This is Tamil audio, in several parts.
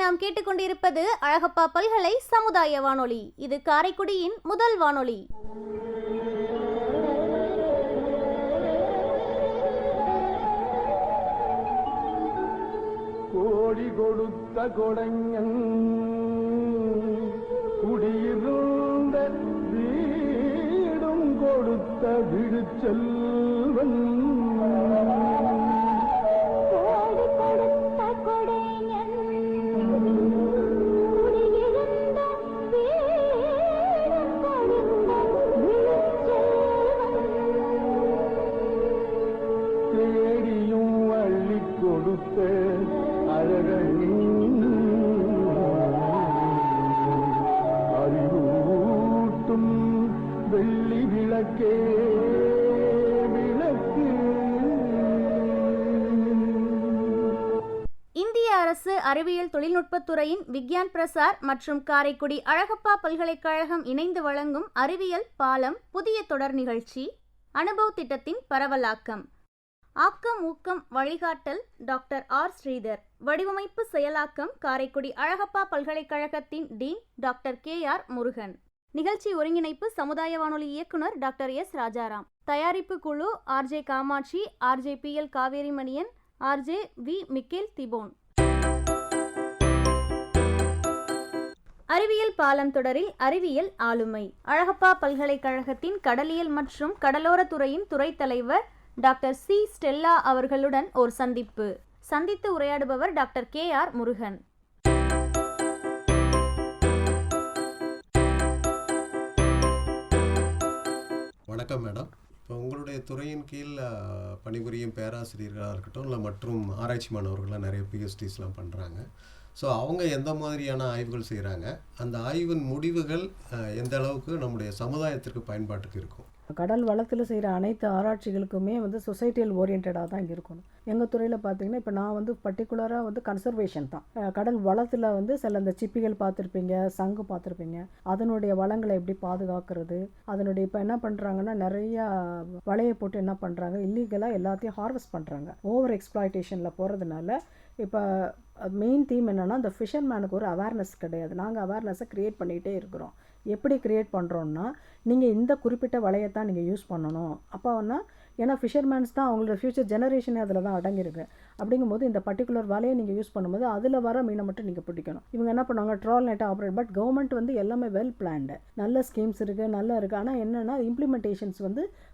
நாம் கேட்டுக்கொண்டிருப்பது அழகப்பா பல்கலை சமுதாய வானொலி. இது காரைக்குடியின் முதல் வானொலி. கோடி கொடுத்த கொடைஞன் குடியிருந்த வீடும் கொடுத்த விடுச்செல்வன் தேடியும் அள்ளி கொடுத்த அறிவூட்டும் வெள்ளி விளக்கே விளக்கு. இந்திய அரசு அறிவியல் தொழில்நுட்பத்துறையின் விக்யான் பிரசார் மற்றும் காரைக்குடி அழகப்பா பல்கலைக்கழகம் இணைந்து வழங்கும் அறிவியல் பாலம் புதிய தொடர் நிகழ்ச்சி அனுபவ் திட்டத்தின் பரவலாக்கம். ஆக்கம் ஊக்கம் வழிகாட்டல் டாக்டர் ஆர் ஸ்ரீதர். வடிவமைப்பு செயலாக்கம் காரைக்குடி அழகப்பா பல்கலைக்கழகத்தின் டீன் டாக்டர் KR முருகன். நிகழ்ச்சி ஒருங்கிணைப்பு சமுதாய வானொலி இயக்குனர் டாக்டர் S ராஜாராம். தயாரிப்பு குழு RJ Kamatchi, RJ PL Kaverimaniyan, RJ V Michael திபோன். அறிவியல் பாலம் தொடரில் அறிவியல் ஆளுமை. அழகப்பா பல்கலைக்கழகத்தின் கடலியல் மற்றும் கடலோரத்துறையின் துறை தலைவர் டாக்டர் C ஸ்டெல்லா அவர்களுடன் ஒரு சந்தித்து உரையாடுபவர் டாக்டர் KR முருகன். வணக்கம் மேடம். இப்போ உங்களுடைய துறையின் கீழ் பணிபுரியும் பேராசிரியர்களாக இருக்கட்டும், இல்லை மற்றும் ஆராய்ச்சி மாணவர்களாக நிறைய PhDஸ்லாம் பண்ணுறாங்க. ஸோ அவங்க எந்த மாதிரியான ஆய்வுகள் செய்கிறாங்க, அந்த ஆய்வின் முடிவுகள் எந்த அளவுக்கு நம்முடைய சமுதாயத்திற்கு பயன்பாட்டுக்கு இருக்கும்? கடல் வளத்தில் செய்கிற அனைத்து ஆராய்ச்சிகளுக்குமே சொசைட்டியல் ஓரியன்டாக தான் இருக்கணும். எங்கள் துறையில் பார்த்திங்கன்னா இப்போ நான் பர்டிகுலராக கன்சர்வேஷன் தான். கடல் வளத்தில் சில இந்த சிப்பிகள் பார்த்துருப்பீங்க, சங்கு பார்த்துருப்பீங்க. அதனுடைய வளங்களை எப்படி பாதுகாக்கிறது, அதனுடைய இப்போ என்ன பண்ணுறாங்கன்னா நிறையா வலையை போட்டு என்ன பண்ணுறாங்க, இல்லீகலாக எல்லாத்தையும் ஹார்வெஸ்ட் பண்ணுறாங்க. ஓவர் எக்ஸ்ப்ளாய்டேஷனில் போகிறதுனால இப்போ மெயின் தீம் என்னென்னா, இந்த ஃபிஷர்மேனுக்கு ஒரு அவேர்னஸ் கிடையாது. நாங்கள் அவேர்னஸை க்ரியேட் பண்ணிகிட்டே இருக்கிறோம். எப்படி க்ரியேட் பண்ணுறோன்னா, நீங்கள் இந்த குறிப்பிட்ட வலையை தான் நீங்கள் யூஸ் பண்ணணும். அப்போனா ஏன்னா ஃபிஷர்மேன்ஸ் தான் அவங்களோட ஃப்யூச்சர் ஜெனரேஷனே அதில் தான் அடங்கியிருக்கு. அப்படிங்கும்போது இந்த பர்டிகுலர் வலையை நீங்கள் யூஸ் பண்ணும்போது அதில் வர மீனை மட்டும் நீங்கள் பிடிக்கணும். இவங்க என்ன பண்ணுவாங்க, ட்ரால் நெட்டை ஆப்ரேட். பட் கவர்மெண்ட் எல்லாமே வெல் பிளான்டு, நல்ல ஸ்கீம்ஸ் இருக்குது, நல்லா இருக்குது. ஆனால் என்னென்னா இம்ப்ளிமெண்டேஷன்ஸ்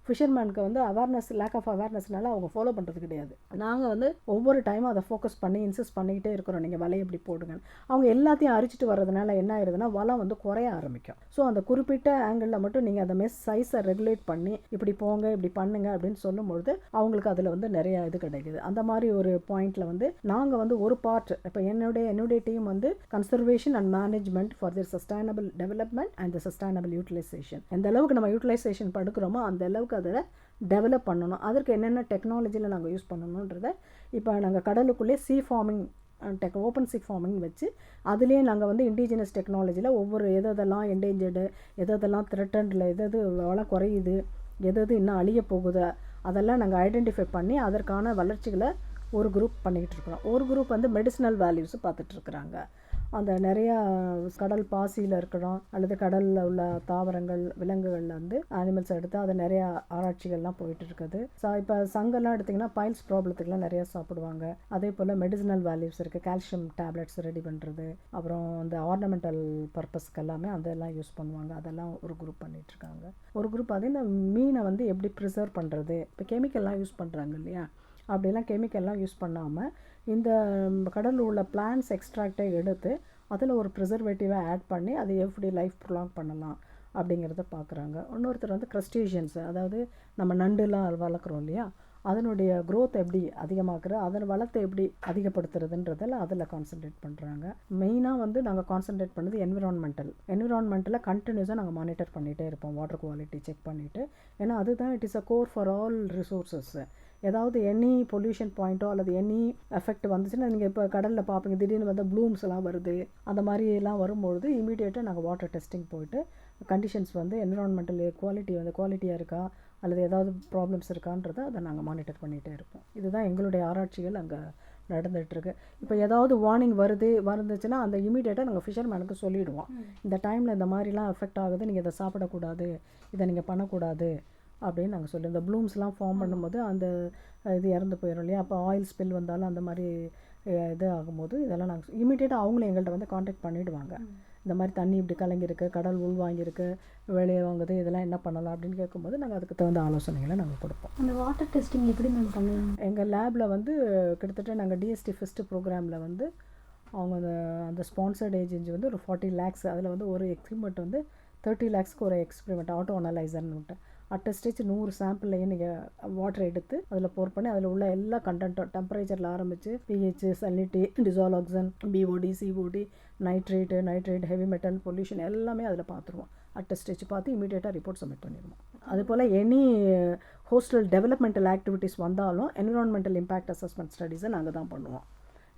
ஃபிஷர்மேனுக்கு அவேர்னஸ், லேக் ஆஃப் அவேர்னஸ்னால அவங்க ஃபாலோ பண்ணுறது கிடையாது. நாங்கள் ஒவ்வொரு டைமும் அதை ஃபோக்கஸ் பண்ணி இன்சிஸ்ட் பண்ணிக்கிட்டே இருக்கிறோம், நீங்கள் வலையை எப்படி போடுங்க. அவங்க எல்லாத்தையும் அரிச்சிட்டு வர்றதுனால என்ன ஆயிடுதுன்னா வலை குறைய ஆரம்பிக்கும். ஸோ அந்த குறிப்பிட்ட ஆங்கிளில் மட்டும் நீங்கள் அந்த சைஸை ரெகுலேட் பண்ணி இப்படி போங்க, இப்படி பண்ணுங்க அப்படின்னு சொல்லும்பொழுது அவங்களுக்கு அதில் நிறைய இது கிடைக்குது. அந்த மாதிரி ஒரு பாயிண்டில் நாங்கள் ஒரு பார்ட், இப்போ என்னுடைய team conservation and management for the sustainable development and the sustainable utilisation. எந்த அளவுக்கு நம்ம யூட்டிலைசேஷன் படுக்கிறோமோ அந்த அளவுக்கு அதை டெவலப் பண்ணணும். அதற்கு என்னென்ன டெக்னாலஜியில் நாங்கள் யூஸ் பண்ணணுன்றதை இப்போ நாங்கள் கடலுக்குள்ளே ஃபார்மிங் ஓப்பன் சீ ஃபார்மிங் வச்சு அதுலேயே நாங்கள் இண்டிஜினஸ் டெக்னாலஜியில் ஒவ்வொரு எதெல்லாம் என்டேஞ்சர்டு, எதெல்லாம் த்ரெட்டன்டில், எது வளம் குறையுது, எது இன்னும் அழிய போகுது, அதெல்லாம் நாங்கள் ஐடென்டிஃபை பண்ணி அதற்கான வளர்ச்சிகளை ஒரு குரூப் பண்ணிக்கிட்டு இருக்கிறோம். ஒரு குரூப் மெடிசினல் வேல்யூஸ் பார்த்துட்ருக்குறாங்க. அந்த நிறையா கடல் பாசியில் இருக்கிறோம் அல்லது கடலில் உள்ள தாவரங்கள், விலங்குகளில் அனிமல்ஸ் எடுத்து அதை நிறையா ஆராய்ச்சிகள்லாம் போயிட்டு இருக்குது. இப்போ சங்கெல்லாம் எடுத்திங்கன்னா பைல்ஸ் ப்ராப்ளத்துக்குலாம் நிறையா சாப்பிடுவாங்க. அதே போல் மெடிசினல் வேல்யூஸ் இருக்குது, கால்சியம் டேப்லெட்ஸ் ரெடி பண்ணுறது, அப்புறம் இந்த ஆர்னமெண்டல் பர்பஸ்க்கு எல்லாமே அதெல்லாம் யூஸ் பண்ணுவாங்க. அதெல்லாம் ஒரு குரூப் பண்ணிகிட்ருக்காங்க. ஒரு குரூப் இந்த மீனை எப்படி ப்ரிசர்வ் பண்ணுறது, இப்போ கெமிக்கல்லாம் யூஸ் பண்ணுறாங்க இல்லையா, அப்படிலாம் கெமிக்கல்லாம் யூஸ் பண்ணாமல் இந்த கடலில் உள்ள பிளான்ஸ் எக்ஸ்ட்ராக்டை எடுத்து அதில் ஒரு ப்ரிசர்வேட்டிவை ஆட் பண்ணி அதை எப்படி லைஃப் ப்ரொலாங் பண்ணலாம் அப்படிங்கிறத பார்க்குறாங்க. இன்னொருத்தர் க்ரஸ்டேஷியன்ஸு, அதாவது நம்ம நண்டுலாம் வளர்க்குறோம் இல்லையா, அதனுடைய க்ரோத் எப்படி அதிகமாக்குறது, அதன் வளத்தை எப்படி அதிகப்படுத்துறதுன்றதில் அதில் கான்சன்ட்ரேட் பண்ணுறாங்க. மெயினாக நாங்கள் கான்சன்ட்ரேட் பண்ணது என்விரான்மெண்ட்டில் கண்டினியூஸாக நாங்கள் மானிட்டர் பண்ணிகிட்டே இருப்போம், வாட்டர் குவாலிட்டி செக் பண்ணிவிட்டு. ஏன்னா அதுதான் it is a core for all resources. ஏதாவது எனி பொல்யூஷன் பாயிண்ட்டோ அல்லது எனி எஃபெக்ட் வந்துச்சுன்னா, நீங்கள் இப்போ கடலில் பார்ப்பீங்க, திடீர்னு ப்ளூம்ஸ் எல்லாம் வருது. அந்த மாதிரிலாம் வரும்பொழுது இமீடியட்டாக நாங்கள் வாட்டர் டெஸ்டிங் போயிட்டு கண்டிஷன்ஸ் என்விரான்மெண்டல் குவாலிட்டியாக இருக்கா அல்லது ஏதாவது ப்ராப்ளம்ஸ் இருக்கான்றதை அதை நாங்கள் மானிட்டர் பண்ணிகிட்டே இருப்போம். இதுதான் எங்களுடைய ஆராய்ச்சிகள் அங்கே நடந்துகிட்ருக்கு. இப்போ ஏதாவது வார்னிங் வந்துச்சுன்னா அந்த இமீடியட்டாக நாங்கள் ஃபிஷர்மேனுக்கு சொல்லிவிடுவோம். இந்த டைமில் இந்த மாதிரிலாம் எஃபெக்ட் ஆகுது, நீங்கள் இதை சாப்பிடக்கூடாது, இதை நீங்கள் பண்ணக்கூடாது அப்படின்னு நாங்கள் சொல்லி, இந்த ப்ளூம்ஸ்லாம் ஃபார்ம் பண்ணும்போது அந்த இது இறந்து போயிடும் இல்லையா, அப்போ ஆயில் ஸ்பில் வந்தாலும் அந்த மாதிரி இது ஆகும்போது இதெல்லாம் நாங்கள் இமீடியட்டாக அவங்களும் எங்கள்கிட்ட வந்து காண்டாக்ட் பண்ணிவிடுவாங்க. இந்த மாதிரி தண்ணி இப்படி கலங்கியிருக்கு, கடல் உள்வாங்கியிருக்கு, வெளியே வாங்குது, இதெல்லாம் என்ன பண்ணலாம் அப்படின்னு கேட்கும்போது நாங்கள் அதுக்கு தகுந்த ஆலோசனைகளை நாங்கள் கொடுப்போம். அந்த வாட்டர் டெஸ்டிங் எப்படி மேம் பண்ணுவோம்? எங்கள் லேபில் வந்து கிட்டத்தட்ட நாங்கள் டிஎஸ்டி ஃபஸ்ட்டு ப்ரோக்ராமில் வந்து அவங்க அந்த ஸ்பான்சர்ட் ஏஜென்சி வந்து ஒரு 40 lakhs, அதில் வந்து ஒரு எக்ஸ்பிரிமெண்ட் வந்து 30 lakhsக்கு ஒரு எக்ஸ்பிரிமெண்ட் ஆட்டோ அனலைசர்னு விட்டு அட் ஸ்டேஜ் 100 சாம்பிள்லையும் நீங்கள் வாட்டர் எடுத்து அதில் போர் பண்ணி அதில் உள்ள எல்லா கண்டென்ட்டும் டெம்பரேச்சரில் ஆரம்பித்து pH, salinity, dissolved oxygen, BOD, COD, nitrate, heavy metal, pollution எல்லாமே அதில் பார்த்துருவோம். அட் ஸ்டேஜ் பார்த்து இமீடியட்டாக ரிப்போர்ட் சப்மிட் பண்ணிடுவோம். அதுபோல் எனி ஹோஸ்டல் டெவலப்மெண்டல் ஆக்டிவிட்டீஸ் வந்தாலும் என்விரான்மெண்டல் இம்பேக்ட் அசஸ்மெண்ட் ஸ்டடீஸை நாங்கள் தான் பண்ணுவோம்.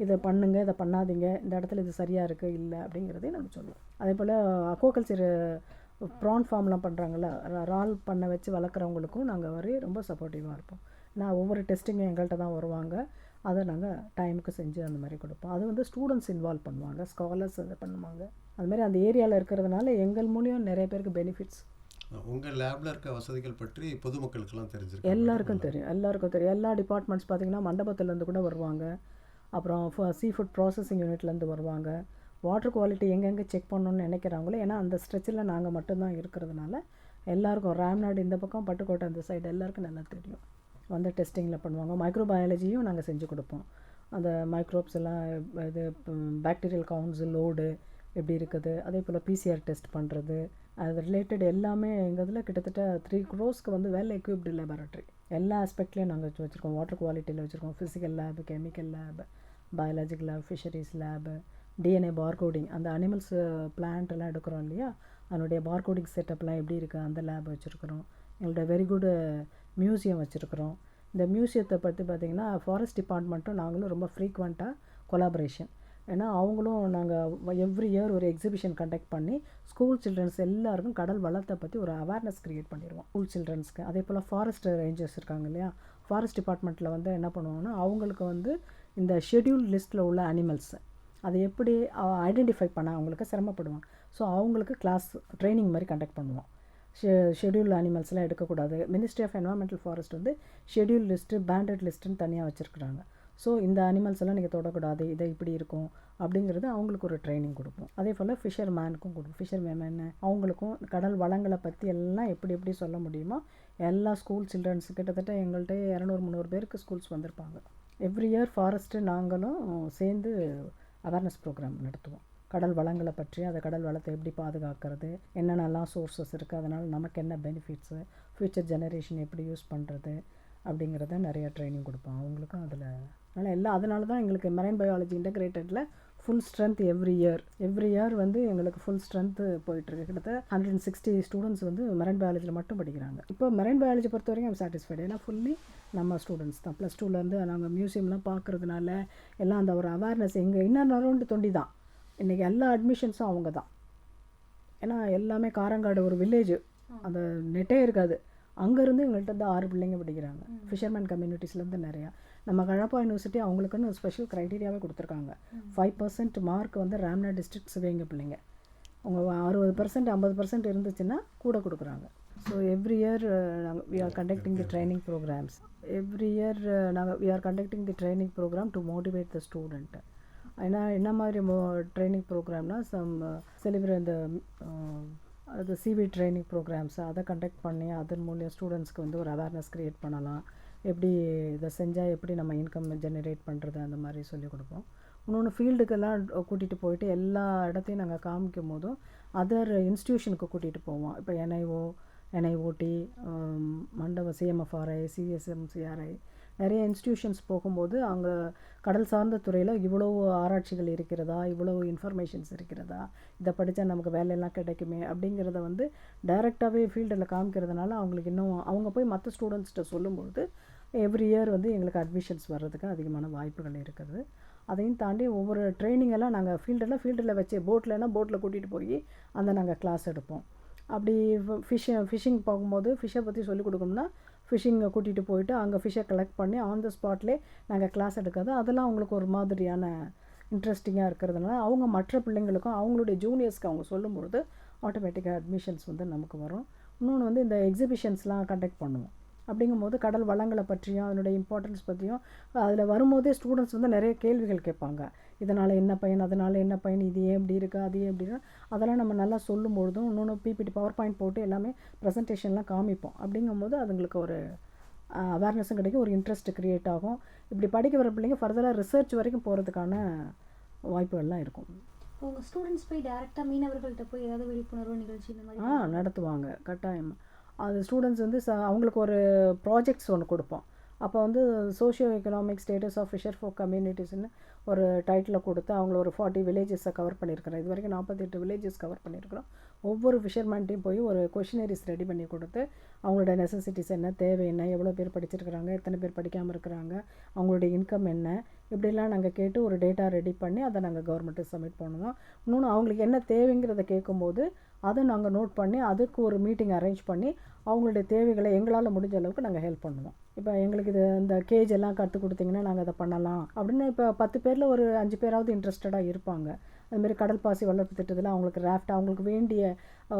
இதை பண்ணுங்கள், இதை பண்ணாதீங்க, இந்த இடத்துல இது சரியாக இருக்குது இல்லை அப்படிங்கிறதையும் நாங்கள் சொல்லுவோம். அதே போல் அக்வாகல்ச்சர் ப்ரான் ஃபார்ம்லாம் பண்ணுறாங்கல்ல, ரால் பண்ண வச்சு வளர்க்குறவங்களுக்கும் நாங்கள் ரொம்ப சப்போர்ட்டிவாக இருப்போம். நான் ஒவ்வொரு டெஸ்டிங்கும் எங்கள்கிட்ட தான் வருவாங்க, அதை நாங்கள் டைமுக்கு செஞ்சு அந்த மாதிரி கொடுப்போம். அது வந்து ஸ்டூடெண்ட்ஸ் இன்வால்வ் பண்ணுவாங்க, ஸ்காலர்ஸ் அதை பண்ணுவாங்க. அதுமாதிரி அந்த ஏரியாவில் இருக்கிறதுனால எங்கள் மூலியம் நிறைய பேருக்கு பெனிஃபிட்ஸ். உங்கள் லேபில் இருக்க வசதிகள் பற்றி பொதுமக்களுக்கெல்லாம் தெரிஞ்சிருக்கு? எல்லாருக்கும் தெரியும். எல்லா டிபார்ட்மெண்ட்ஸ் பார்த்திங்கன்னா மண்டபத்துலேருந்து கூட வருவாங்க, அப்புறம் சீ ஃபுட் ப்ராசஸிங் யூனிட்லேருந்து வருவாங்க. வாட்டர் குவாலிட்டி எங்கெங்கே செக் பண்ணணுன்னு நினைக்கிறாங்களோ, ஏன்னா அந்த ஸ்ட்ரெச்சில் நாங்கள் மட்டும்தான் இருக்கிறதுனால எல்லாருக்கும் ராம்நாடு இந்த பக்கம், பட்டுக்கோட்டை அந்த சைடு எல்லாருக்கும் நல்லா தெரியும். வந்து டெஸ்டிங்கில் பண்ணுவாங்க. மைக்ரோபயாலஜியும் நாங்கள் செஞ்சு கொடுப்போம். அந்த மைக்ரோப்ஸ் எல்லாம் இது பாக்டீரியல் கவுண்ட்ஸ், லோடு எப்படி இருக்குது, அதே போல் பிசிஆர் டெஸ்ட் பண்ணுறது, அது ரிலேட்டட் எல்லாமே எங்கள் இதில் கிட்டத்தட்ட 3 crores வந்து வெல் எக்யூப்டு லேபரட்டரி. எல்லா ஆஸ்பெக்ட்லேயும் நாங்கள் வச்சுருக்கோம். வாட்டர் குவாலிட்டியில் வச்சுருக்கோம், physical lab, chemical lab, biological lab, fisheries lab, DNA barcoding, அந்த அனிமல்ஸ் பிளான்ட் எல்லாம் எடுக்கிறோம் இல்லையா, அதனுடைய பார்கோடிங் செட்டப்லாம் எப்படி இருக்குது அந்த லேப் வச்சுருக்குறோம். எங்கள்கிட்ட வெரி குட் மியூசியம் வச்சுருக்குறோம். இந்த மியூசியத்தை பற்றி பார்த்திங்கன்னா ஃபாரஸ்ட் டிபார்ட்மெண்ட்டும் நாங்களும் ரொம்ப ஃப்ரீக்வெண்ட்டாக கொலாபரேஷன். ஏன்னா அவங்களும் நாங்கள் எவ்ரி இயர் ஒரு எக்ஸிபிஷன் கண்டக்ட் பண்ணி ஸ்கூல் சில்ட்ரன்ஸ் எல்லாருக்கும் கடல் வளத்தை பற்றி ஒரு அவேர்னஸ் க்ரியேட் பண்ணிடுவோம் ஸ்கூல் சில்ட்ரன்ஸ்க்கு. அதே போல் ஃபாரஸ்ட் ரேஞ்சர்ஸ் இருக்காங்க இல்லையா, ஃபாரஸ்ட் டிபார்ட்மெண்ட்டில் வந்து என்ன பண்ணுவாங்கன்னா அவங்களுக்கு வந்து இந்த ஷெட்யூல் லிஸ்ட்டில் உள்ள அனிமல்ஸ் அதை எப்படி ஐடென்டிஃபை பண்ண அவங்களுக்கு சிரமப்படுவாங்க. ஸோ அவங்களுக்கு கிளாஸ் ட்ரைனிங் மாதிரி கண்டக்ட் பண்ணுவோம். ஷெட்யூல் அனிமல்ஸ்லாம் எடுக்கக்கூடாது. மினிஸ்ட்ரி ஆஃப் என்வரான்மெண்டல் ஃபாரஸ்ட் வந்து ஷெட்யூல் லிஸ்ட்டு, பேண்டட் லிஸ்ட்டுன்னு தனியாக வச்சுருக்குறாங்க. ஸோ இந்த அனிமல்ஸ் எல்லாம் நீங்கள் தொடக்கூடாது, இதை இப்படி இருக்கும் அப்படிங்கிறது அவங்களுக்கு ஒரு ட்ரைனிங் கொடுப்போம். அதே போல் ஃபிஷர்மேனுக்கும் கொடுப்போம். ஃபிஷர்மேன் அவங்களுக்கும் கடல் வளங்களை பற்றி எல்லாம் எப்படி சொல்ல முடியுமோ எல்லா ஸ்கூல் சில்ட்ரன்ஸ் கிட்டத்தட்ட எங்கள்கிட்ட 200-300 பேருக்கு ஸ்கூல்ஸ் வந்திருப்பாங்க. எவ்ரி இயர் ஃபாரஸ்ட்டு நாங்களும் சேர்ந்து அவேர்னஸ் ப்ரோக்ராம் நடத்துவோம். கடல் வளங்களை பற்றி, அதை கடல் வளத்தை எப்படி பாதுகாக்கிறது, என்னென்னலாம் சோர்ஸஸ் இருக்குது, அதனால் நமக்கு என்ன பெனிஃபிட்ஸு, ஃப்யூச்சர் ஜெனரேஷன் எப்படி யூஸ் பண்ணுறது அப்படிங்கிறத நிறையா ட்ரைனிங் கொடுப்போம் அவங்களுக்கும். அதனால தான் எங்களுக்கு மெரைன் பயாலஜி இன்டகிரேட்டடில் ஃபுல் ஸ்ட்ரென்த் எவ்ரி இயர் வந்து எங்களுக்கு ஃபுல் ஸ்ட்ரென்த்து போயிட்டுருக்கு. கிட்டத்தட்ட 160 ஸ்டூடெண்ட்ஸ் வந்து மெரைன் பயாலஜியில் மட்டும் படிக்கிறாங்க. இப்போ மெரைன் பயாலஜி பொறுத்த வரைக்கும் ஐம் சாட்டிஸ்ஃபைடு. ஏன்னா ஃபுல்லி நம்ம ஸ்டூடெண்ட்ஸ் தான். +2லேருந்து நாங்கள் மியூசியம்லாம் பார்க்குறதுனால எல்லாம் அந்த ஒரு அவேர்னஸ் எங்கள் இன்னர் அரௌண்டு தொண்டி தான். இன்றைக்கி எல்லா அட்மிஷன்ஸும் அவங்க தான். ஏன்னா எல்லாமே காரங்காடு ஒரு வில்லேஜ், அந்த நெட்டே இருக்காது. அங்கேருந்து எங்கள்கிட்ட வந்து 6 பிள்ளைங்க படிக்கிறாங்க. ஃபிஷர்மேன் கம்யூனிட்டிஸ்லேருந்து நிறையா. நம்ம கழப்பா யூனிவர்சிட்டி அவங்களுக்குன்னு ஒரு ஸ்பெஷல் க்ரைட்டீரியாவே கொடுத்துருக்காங்க. 5% மார்க் வந்து ராம்நாட் டிஸ்ட்ரிக்ட் சிவகங்கை பிள்ளைங்க. அவங்க 60% 50% இருந்துச்சுன்னா கூட கொடுக்குறாங்க. ஸோ எவ்ரி இயர் நாங்கள் we are conducting the training programmes. Every year நாங்கள் we are conducting the training program to motivate the student. ஏன்னா என்ன மாதிரி ட்ரைனிங் ப்ரோக்ராம்னா இந்த அது சிவி ட்ரைனிங் ப்ரோக்ராம்ஸ் அதை கண்டக்ட் பண்ணி அதன் மூலியம் ஸ்டூடெண்ட்ஸ்க்கு வந்து ஒரு அவேர்னஸ் க்ரியேட் பண்ணலாம். எப்படி இதை செஞ்சால் எப்படி நம்ம இன்கம் ஜெனரேட் பண்ணுறது அந்த மாதிரி சொல்லிக் கொடுப்போம். இன்னொன்று ஃபீல்டுக்கெல்லாம் கூட்டிகிட்டு போயிட்டு எல்லா இடத்தையும் நாங்கள் காமிக்கும் போதும் அதர் இன்ஸ்டியூஷனுக்கு கூட்டிகிட்டு போவோம். இப்போ என்ஐஓடி, மண்டபம், சிஎம்எஃப்ஆர்ஐ, சிஎஸ்எம்சிஆர்ஐ, நிறைய இன்ஸ்டியூஷன்ஸ் போகும்போது அங்கே கடல் சார்ந்த துறையில் இவ்வளோ ஆராய்ச்சிகள் இருக்கிறதா, இவ்வளோ இன்ஃபர்மேஷன்ஸ் இருக்கிறதா, இதை படித்தா நமக்கு வேலையெல்லாம் கிடைக்குமே அப்படிங்கிறத வந்து டைரெக்டாகவே ஃபீல்டில் காமிக்கிறதுனால அவங்களுக்கு இன்னும் அவங்க போய் மற்ற ஸ்டூடெண்ட்ஸ்கிட்ட சொல்லும்போது எவ்ரி இயர் வந்து எங்களுக்கு அட்மிஷன்ஸ் வர்றதுக்கு அதிகமான வாய்ப்புகள் இருக்குது. அதையும் தாண்டி ஒவ்வொரு ட்ரைனிங்கெல்லாம் நாங்கள் ஃபீல்டில் வச்சு போட்டில் கூட்டிகிட்டு போய் அந்த நாங்கள் கிளாஸ் எடுப்போம். அப்படி ஃபிஷ்ஷிங் போகும்போது ஃபிஷ்ஷை பற்றி சொல்லிக் கொடுக்கணும்னா ஃபிஷ்ஷிங்கை கூட்டிகிட்டு போயிட்டு அங்கே ஃபிஷ்ஷை கலெக்ட் பண்ணி ஆன் த ஸ்பாட்லேயே நாங்கள் கிளாஸ் எடுக்காது. அதெல்லாம் அவங்களுக்கு ஒரு மாதிரியான இன்ட்ரெஸ்டிங்காக இருக்கிறதுனால அவங்க மற்ற பிள்ளைங்களுக்கும் அவங்களுடைய ஜூனியர்ஸ்க்கு அவங்க சொல்லும்பொழுது ஆட்டோமேட்டிக்காக அட்மிஷன்ஸ் வந்து நமக்கு வரும். இன்னொன்று வந்து இந்த எக்ஸிபிஷன்ஸ்லாம் கண்டக்ட் பண்ணுவோம். அப்படிங்கும்போது கடல் வளங்களை பற்றியும் அதனுடைய இம்பார்ட்டன்ஸ் பற்றியும் அதில் வரும்போதே ஸ்டூடெண்ட்ஸ் வந்து நிறைய கேள்விகள் கேட்பாங்க. இதனால் என்ன பயன், அதனால் என்ன பயன், இது ஏன் இப்படி இருக்குது, அது ஏன் இப்படின்னா அதெல்லாம் நம்ம நல்லா சொல்லும்பொழுதும் இன்னொன்று பிபிடி பவர் பாயிண்ட் போட்டு எல்லாமே ப்ரெசன்டேஷன்லாம் காமிப்போம். அப்படிங்கும்போது அதுங்களுக்கு ஒரு அவேர்னஸும் கிடைக்கும், ஒரு இன்ட்ரெஸ்ட் க்ரியேட் ஆகும். இப்படி படிக்க வர பிள்ளைங்க ஃபர்தராக ரிசர்ச் வரைக்கும் போகிறதுக்கான வாய்ப்புகள்லாம் இருக்கும். உங்கள் ஸ்டூடெண்ட்ஸ் போய் டேரெக்டாக மீனவர்கள்ட்ட போய் ஏதாவது விழிப்புணர்வு நிகழ்ச்சி இந்த மாதிரி நடத்துவாங்க கட்டாயம். அது ஸ்டூடெண்ட்ஸ் வந்து அவங்களுக்கு ஒரு ப்ராஜெக்ட்ஸ் ஒன்று கொடுப்போம். அப்போ வந்து socio economic status of fisher folk கம்யூனிட்டிஸ்னு ஒரு டைட்டில் கொடுத்து அவங்கள ஒரு 40 வில்லேஜஸை கவர் பண்ணியிருக்கிறோம். இது வரைக்கும் 48 வில்லேஜஸ் கவர் பண்ணியிருக்கிறோம். ஒவ்வொரு ஃபிஷர்மேன்ட்டையும் போய் ஒரு கொஷினரிஸ் ரெடி பண்ணி கொடுத்து அவங்களோட நெசசிட்டிஸ் என்ன, தேவை என்ன, எவ்வளோ பேர் படிச்சிருக்கிறாங்க, எத்தனை பேர் படிக்காமல் இருக்கிறாங்க, அவங்களுடைய இன்கம் என்ன, இப்படிலாம் நாங்கள் கேட்டு ஒரு டேட்டா ரெடி பண்ணி அதை நாங்கள் கவர்மெண்ட்டுக்கு சப்மிட் பண்ணுவோம். இன்னொன்று அவங்களுக்கு என்ன தேவைங்கிறத கேட்கும்போது அதை நாங்கள் நோட் பண்ணி அதுக்கு ஒரு மீட்டிங் அரேஞ்ச் பண்ணி அவங்களுடைய தேவைகளை எங்களால் முடிஞ்ச அளவுக்கு நாங்கள் ஹெல்ப் பண்ணுவோம். இப்போ எங்களுக்கு இது இந்த கேஜ் எல்லாம் கற்றுக் கொடுத்தீங்கன்னா நாங்கள் அதை பண்ணலாம் அப்படின்னு இப்போ 10 பேரில் ஒரு 5 பேராவது இன்ட்ரெஸ்டடாக இருப்பாங்க. அதுமாரி கடல் பாசி வளர்ப்பு திட்டத்தில் அவங்களுக்கு ராஃப்ட் அவங்களுக்கு வேண்டிய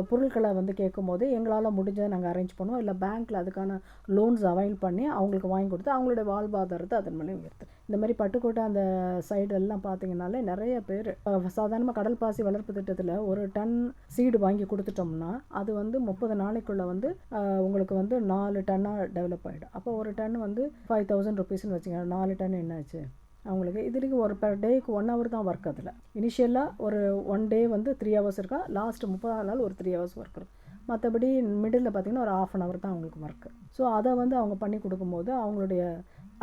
பொருட்களை வந்து கேட்கும்போது எங்களால் முடிஞ்சதை நாங்கள் அரேஞ்ச் பண்ணுவோம். இல்லை பேங்க்கில் அதுக்கான லோன்ஸ் அவைல் பண்ணி அவங்களுக்கு வாங்கி கொடுத்து அவங்களுடைய வாழ்வாதாரத்தை அதன் மேலே உயர்த்து. இந்த மாதிரி பட்டுக்கோட்டை அந்த சைடெல்லாம் பார்த்தீங்கன்னாலே நிறைய பேர் சாதாரணமாக கடல் பாசி வளர்ப்பு திட்டத்தில் ஒரு டன் சீடு வாங்கி கொடுத்துட்டோம்னா அது வந்து 30 நாளைக்குள்ளே வந்து உங்களுக்கு வந்து 4 டன்னாக டெவலப் ஆகிடும். அப்போ ஒரு டன் வந்து 5000 ருபீஸ்ன்னு வச்சுக்கோங்க. 4 டன் என்னாச்சு அவங்களுக்கு. இதுக்கு ஒரு பெர் டேக்கு 1 hour தான் ஒர்க். அதில் இனிஷியலாக ஒரு 1 day வந்து 3 hours இருக்கா, லாஸ்ட் 30 நாள் ஒரு 3 hours ஒர்க் இருக்கும். மற்றபடி மிடில் பார்த்திங்கன்னா ஒரு 1/2 hour தான் அவங்களுக்கு ஒர்க்கு. ஸோ அதை வந்து அவங்க பண்ணி கொடுக்கும்போது அவங்களுடைய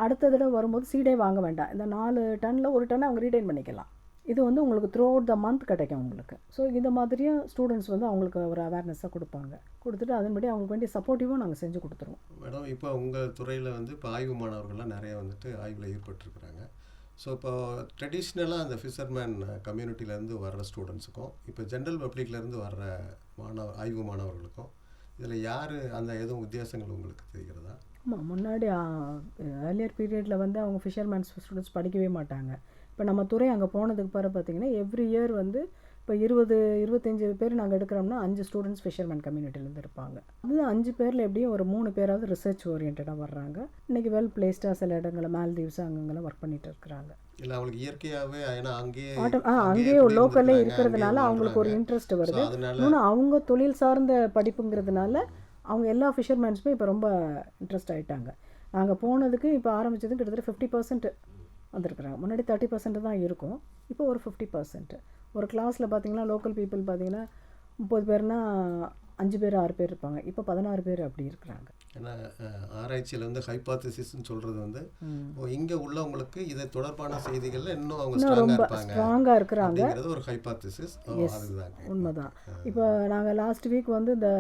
அடுத்த தடவை வரும்போது சீடே வாங்க வேண்டாம். இந்த 4 டன்னில் 1 டன்னை அவங்க ரீடைன் பண்ணிக்கலாம். இது வந்து உங்களுக்கு த்ரூ அவுட் த மந்த் கிடைக்கும் உங்களுக்கு. ஸோ இந்த மாதிரியும் ஸ்டூடெண்ட்ஸ் வந்து அவங்களுக்கு ஒரு அவேர்னஸாக கொடுப்பாங்க. கொடுத்துட்டு அதன்படி அவங்களுக்கு வேண்டிய சப்போர்ட்டிவும் நாங்கள் செஞ்சு கொடுத்துருவோம். மேடம், இப்போ உங்கள் துறையில் வந்து இப்போ ஆய்வு மாணவர்கள்லாம் நிறைய வந்துட்டு ஆய்வில் ஈடுபட்டிருக்கிறாங்க. ஸோ இப்போ ட்ரெடிஷ்னலாக அந்த ஃபிஷர்மேன் கம்யூனிட்டிலேருந்து வர்ற ஸ்டூடெண்ட்ஸுக்கும் இப்போ ஜென்ரல் பப்ளிக்லேருந்து வர்ற ஆய்வு மாணவர்களுக்கும் இதில் யார் அந்த எதுவும் வித்தியாசங்கள் உங்களுக்கு தெரிகிறதா? ஆமாம், முன்னாடி ஏர்லியர் பீரியடில் வந்து அவங்க ஃபிஷர்மேன்ஸ் ஸ்டூடெண்ட்ஸ் படிக்கவே மாட்டாங்க. இப்போ நம்ம துறை அங்கே போனதுக்கு பிறகு பார்த்திங்கன்னா எவ்ரி இயர் வந்து இப்போ 20-25 பேர் நாங்கள் எடுக்கிறோம்னா 5 ஸ்டூடெண்ட்ஸ் ஃபிஷர்மேன் கம்யூனிட்டிலேருந்து இருப்பாங்க. அது 5 பேரில் எப்படியும் ஒரு 3 பேராவது ரிசர்ச் ஓரியன்டாக வர்றாங்க. இன்றைக்கி வெல் பிளேஸ்டாக சில இடங்களில் மால்தீவ்ஸ் அங்கங்கெல்லாம் ஒர்க் பண்ணிட்டு இருக்கிறாங்க. இல்லை அவங்களுக்கு இயற்கையாகவே ஏன்னா அங்கேயே லோக்கல்லே இருக்கிறதுனால அவங்களுக்கு ஒரு இன்ட்ரெஸ்ட் வருது. இன்னொன்று அவங்க தொழில் சார்ந்த படிப்புங்கிறதுனால அவங்க எல்லா ஃபிஷர்மேன்ஸுமே இப்போ ரொம்ப இன்ட்ரெஸ்ட் ஆகிட்டாங்க. நாங்கள் போனதுக்கு இப்போ ஆரம்பித்ததும் கிட்டத்தட்ட 50% வந்திருக்குறாங்க. முன்னாடி 30% தான் இருக்கும், இப்போ ஒரு 50%. ஒரு கிளாஸில் பார்த்திங்கன்னா லோக்கல் பீப்புள் பார்த்திங்கன்னா 30 பேர்னா 5 பேர் 6 பேர் இருப்பாங்க. இப்போ 16 பேர் அப்படி இருக்கிறாங்க. ஏன்னா ஆராய்ச்சியில் வந்து ஹைபாத்திசிஸ்ன்னு சொல்கிறது வந்து இங்கே உள்ளவங்களுக்கு இதை தொடர்பான செய்திகளில் இன்னும் அவங்க ரொம்ப ஸ்ட்ராங்காக இருக்கிறாங்க. ஒரு ஹைபாத்திசிஸ் உண்மைதான். இப்போ நாங்கள் லாஸ்ட் வீக் வந்து இந்த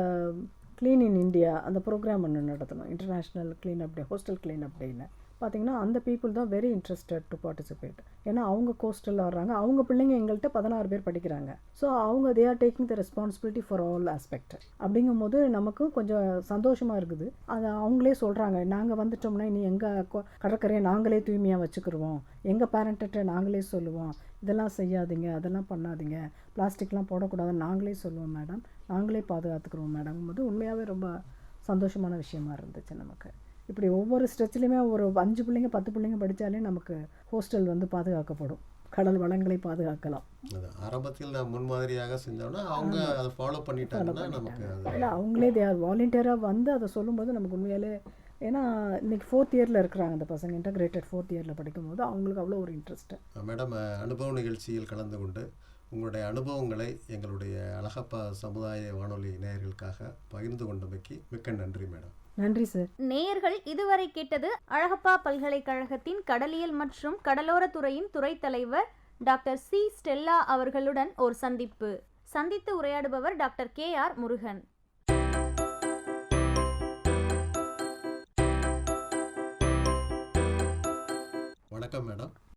க்ளீன் இன் இந்தியா அந்த ப்ரோக்ராம் ஒன்று நடத்தணும். இன்டர்நேஷ்னல் க்ளீன் அப் டே, ஹோஸ்டல் க்ளீன் அப் டேன்னு பார்த்திங்கன்னா அந்த பீப்புள் தான் வெரி இன்ட்ரெஸ்டட் டு பார்ட்டிசிபேட். ஏன்னா அவங்க கோஸ்டலில் வர்றாங்க, அவங்க பிள்ளைங்க எங்கள்கிட்ட 16 பேர் படிக்கிறாங்க. ஸோ அவங்க they are taking the responsibility for all aspect. அப்படிங்கும்போது நமக்கு கொஞ்சம் சந்தோஷமாக இருக்குது. அதை அவங்களே சொல்கிறாங்க, நாங்கள் வந்துட்டோம்னா இனி எங்கள் கடற்கரையை நாங்களே தூய்மையாக வச்சுக்கிடுவோம், எங்கள் பேரண்ட்டை நாங்களே சொல்லுவோம், இதெல்லாம் செய்யாதீங்க, அதெல்லாம் பண்ணாதீங்க, பிளாஸ்டிக்லாம் போடக்கூடாதுன்னு நாங்களே சொல்லுவோம் மேடம், நாங்களே பாதுகாத்துக்கிறோம் மேடம் போது உண்மையாகவே ரொம்ப சந்தோஷமான விஷயமா இருந்துச்சு நமக்கு. இப்படி ஒவ்வொரு ஸ்ட்ரெச்லேயுமே ஒரு 5 பிள்ளைங்க 10 பிள்ளைங்க படித்தாலே நமக்கு ஹோஸ்டல் வந்து பாதுகாக்கப்படும், கடல் வளங்களை பாதுகாக்கலாம். ஆரம்பத்தில் நான் முன்மாதிரியாக செஞ்சோம்னா அவங்க அதை ஃபாலோ பண்ணிட்டாங்கன்னா நமக்கு இல்லை அவங்களே தே ஆர் வாலண்டியராக வந்து அதை சொல்லும்போது நமக்கு உண்மையாலே, ஏன்னா இன்றைக்கி 4th இயரில் இருக்கிறாங்க அந்த பசங்க, இன்டகிரேட்டட் 4th இயரில் படிக்கும்போது அவங்களுக்கு அவ்வளோ ஒரு இன்ட்ரெஸ்ட்டு. மேடம், அனுபவ நிகழ்ச்சியில் கலந்து கொண்டு உங்களுடைய அனுபவங்களை எங்களுடைய அழகப்பா சமுதாய வானொலி நேயர்களுக்காக பகிர்ந்து கொண்டமைக்கு மிக்க நன்றி மேடம். நன்றி சார். நேயர்கள் இதுவரை கேட்டது அழகப்பா பல்கலைக்கழகத்தின் கடலியல் மற்றும் கடலோரத்துறையின் துறை தலைவர் டாக்டர் சி ஸ்டெல்லா அவர்களுடன் ஒரு சந்தித்து உரையாடுபவர் டாக்டர் KR முருகன். வணக்கம் மேடம்.